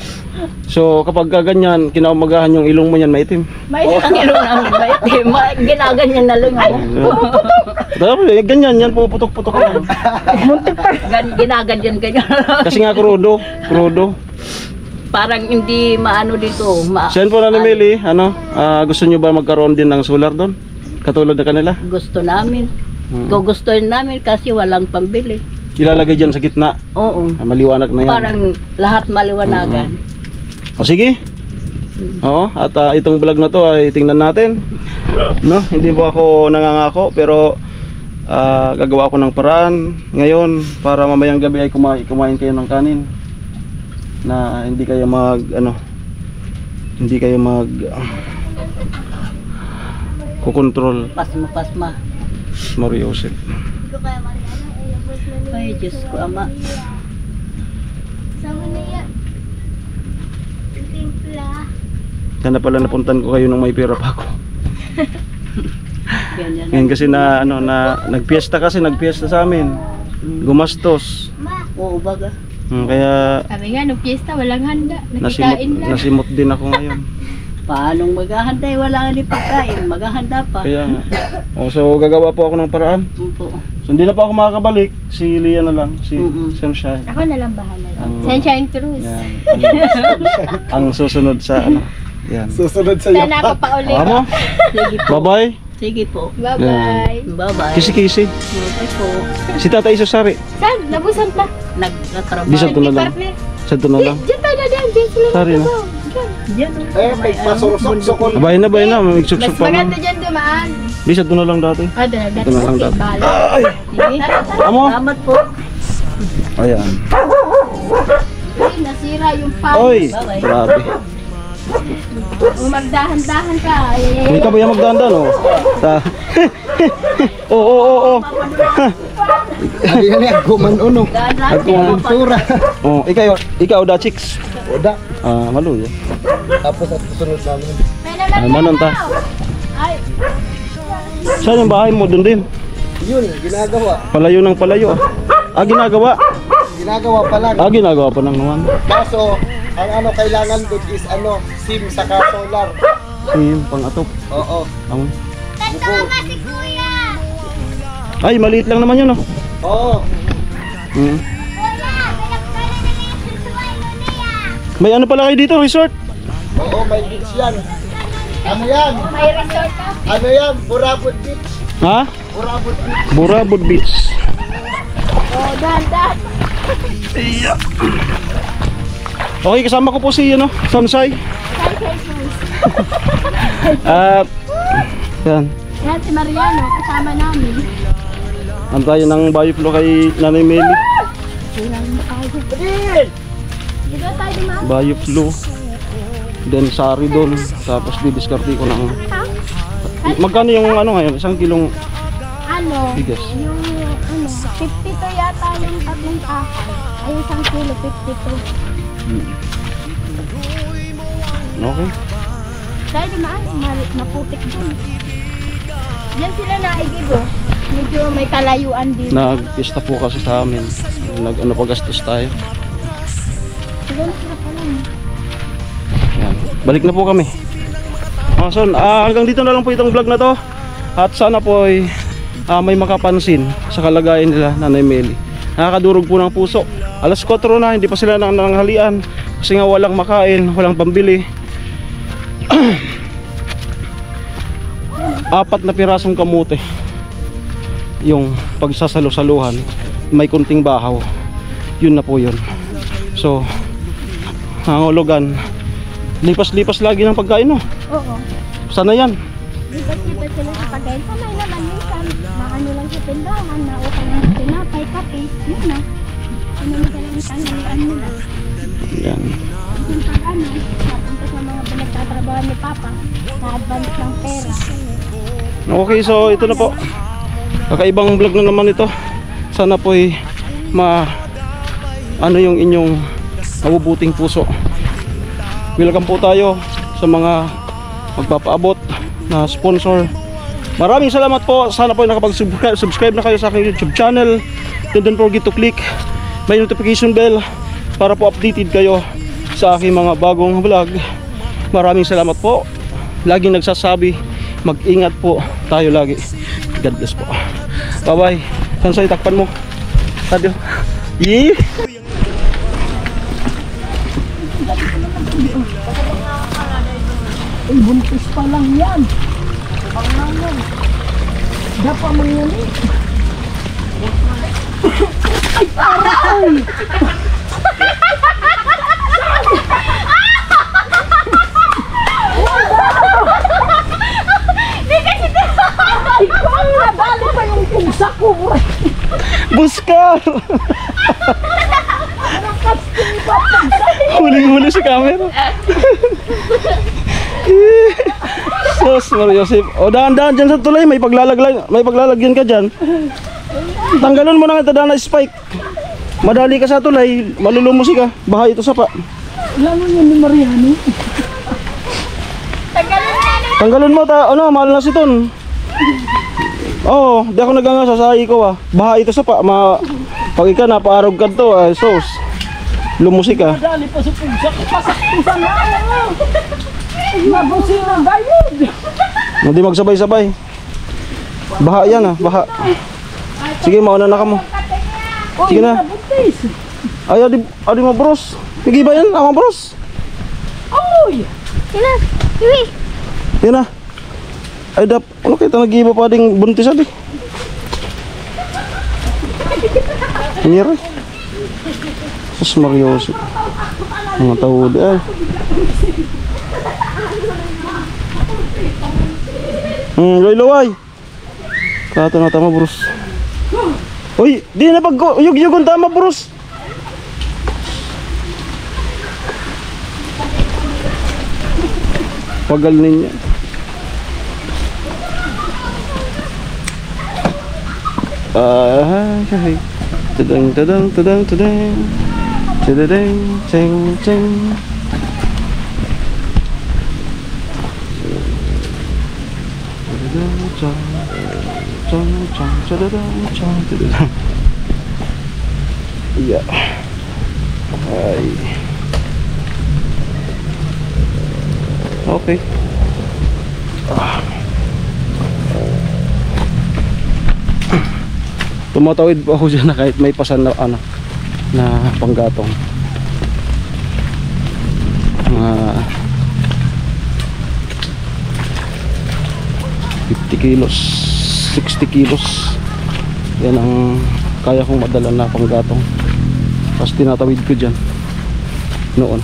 So kapag ganyan, kinaumagahan yung ilong mo yan maitim. May Ang ilo namin ba ito? Ginaganyan na lang ako. Dapat ganyan yan, puputok-putok lang. Ginaganyan ganyan. Kasi nga krudo. Parang hindi maano dito. Saan po na namili, ano, gusto nyo ba magkaroon din ng solar doon? Katulad na kanila? Gusto namin. Gugustuhin namin kasi walang pambili. Ilalagay dyan sa gitna. Oo. Maliwanag na yan. Parang lahat maliwanagan. O sige. Oo, at itong vlog na to ay tingnan natin. No, hindi po ako nangangako pero gagawa ako ng paraan ngayon para mamayang gabi ay kumain kayo ng kanin. Na hindi kayo kukontrol. Pasma. Mariosep. Ay, Diyos ko, Ama. Sana pala napuntan ko kayo nung may pera pa ako. Ganyan. Ngayon kasi nagpiesta sa amin. Gumastos. Oo, baga. Kaya Sabi nga, nung fiesta, walang handa. Nakikain lang. nasimot din ako ngayon. Paanong maghahanda? Wala nga ni pagkain. Maghahanda pa. Kaya nga. So gagawa po ako ng paraan. Opo. So hindi na pa ako makakabalik. Si Lia na lang. Si Sunshine. Ako na lang bahala. Ang- Sunshine Cruz. Yan. Ang susunod sa ano. Yan. Susunod sa Sana ako pa ulit. Amo? Sige po. Bye-bye. Sige po. Bye-bye. Bye-bye. Kisi-kisi. Bye po. Si Tatay Susari. Saan? Nabusan na. Nagtatrabaho. Bisa to na lang. Partner. Sa to na lang. Diyan tayo na diyan. Diyan sila. Sorry na. Diyan. Diyan. may pasurok-sukon. Abay na ba na? May Mas suksok pa man. maganda dyan dumaan. Bisa to na lang dati. That's Ito na lang okay. dapat. Bahala. Sige. Amo? Salamat po. Ayan. Uy, nasira yung pump. Oy. Bye-bye. Grabe. Magdahan-dahan ka. Hindi ka ba yung magdandan oh? Oo. Ayan yan, gumanuno. Dahan-dahan. Kultura. Oh, ikaw da chicks. Oda. Maluya. Tapos at susunod namin. May naman Manon ta. Ay, Saan yung bahay mo? Doon din. Yun, ginagawa. Palayo ng palayo. Ginagawa. Ginagawa pa lang. Ginagawa pa ng naman. Kaso, Ang ano kailangan doon is ano, SIM saka solar. Sim, pang-atop. Oo. Ang... Bukod. Ay, maliit lang naman yun, oh. Oo. Mm. May ano pala kayo dito, resort? Oo, may beach yan. Ano yan? May resort ka? Ano yan? Burabot Beach. Ha? Burabot Beach. Burabod Beach. Oh, dahan. Okay, kasama ko po si, ano, Sansay. At, yan. Yan si Mariano, kasama namin. Ano tayo ng bioflow kay Nanay Meli. Dito tayo dumaan. Bioflow. Then sari doon. Tapos didiskarte ko ng... Magkano yung ano ngayon? Isang kilong Ano? bigas. Yung ano, 52 yata yung tatlong kakay. Ay, isang kilo, 52. Okay. Dahil dumaan, maputik dun. Diyan sila naigibo. Medyo may kalayuan din. Nagpista po kasi sa amin. Nag-ano pagastos tayo. Siguro sila pala. Yan. Balik na po kami. Mga son, hanggang dito na lang po itong vlog na to. At sana po ay may makapansin sa kalagayan nila Nanay Meli. Nakakadurog po ng puso. Alas 4 na, hindi pa sila nananghalian. Kasi nga walang makain, walang pambili. 4 na pirasong kamote yung pagsasalo-saluhan, may kunting bahaw, yun na po yun. So hangulugan, lipas-lipas lagi ng pagkain, no? Oo. Sana yan. Lipat-lipat sila sa pagkain. Sanay naman minsan. Maano lang sa tindahan, naukay ng tinapay, kape. Yun na. Ano na lang ang tanghalian nila. Yan. Yung pag ano, napunta sa mga pinagtatrabaho ni Papa, na-advance ng pera. Okay, so ito na po, kakaibang vlog na naman ito. Sana po ay ano yung inyong mabubuting puso. Welcome po tayo sa mga magpapaabot na sponsor. Maraming salamat po. Sana po ay nakapag-subscribe na kayo sa aking YouTube channel. Don't forget to click my notification bell para po updated kayo sa aking mga bagong vlog. Maraming salamat po. Laging nagsasabi, mag-ingat po tayo lagi. God bless po. Bye bye. Sansay, takpan mo. Tadio. Yee! Ay, buntis pa lang yan. Pangalan. Dapat mangyali. Ay, ikaw ang nabalo pa yung pugsa ko. Buskar! Huling-huli sa camera. Sos, Mario Joseph. O, dahan-dahan dyan sa tulay. May paglalagyan ka dyan. Tanggalon mo na nga ito na spike. Madali ka sa tulay. Malulumusi ka. Baha ito sapa. Lalo yun ni Mariano. Tanggalon mo ta. Ano, mahal na si Ton. Oo, di ako naganga sa ko ah. Baha ito sapa. Pag ika napaarog ka to, sos. Lumusi ka. Madali pa sa pugsa. Pasaktusan na lang. Mabusin ang gayod. Hindi magsabay-sabay. Baha yan ah, baha. Sige, mauna na ka mo. Sige na. Ay, adi mo bros. Sige ba yan? Ako bros. Oy! Sila, Iwi. Yan na. Ay, ano kita nag-iba pa ding buntis adi. Hinira. Sus Marioso. Mga tawod ay. Loy-loy. Kato na tama bros. Uy, di na pag-yug-yugon tama bros. Pagal ninyo. Tadang tadang tadang tadang tadang ceng ceng. Iya. Ay. Okay. Tumatawid po ako dyan na kahit may pasan na ano na panggatong. Mga 50 kilos, 60 kilos. Yan ang kaya kong madala na panggatong. Tapos tinatawid ko dyan noon.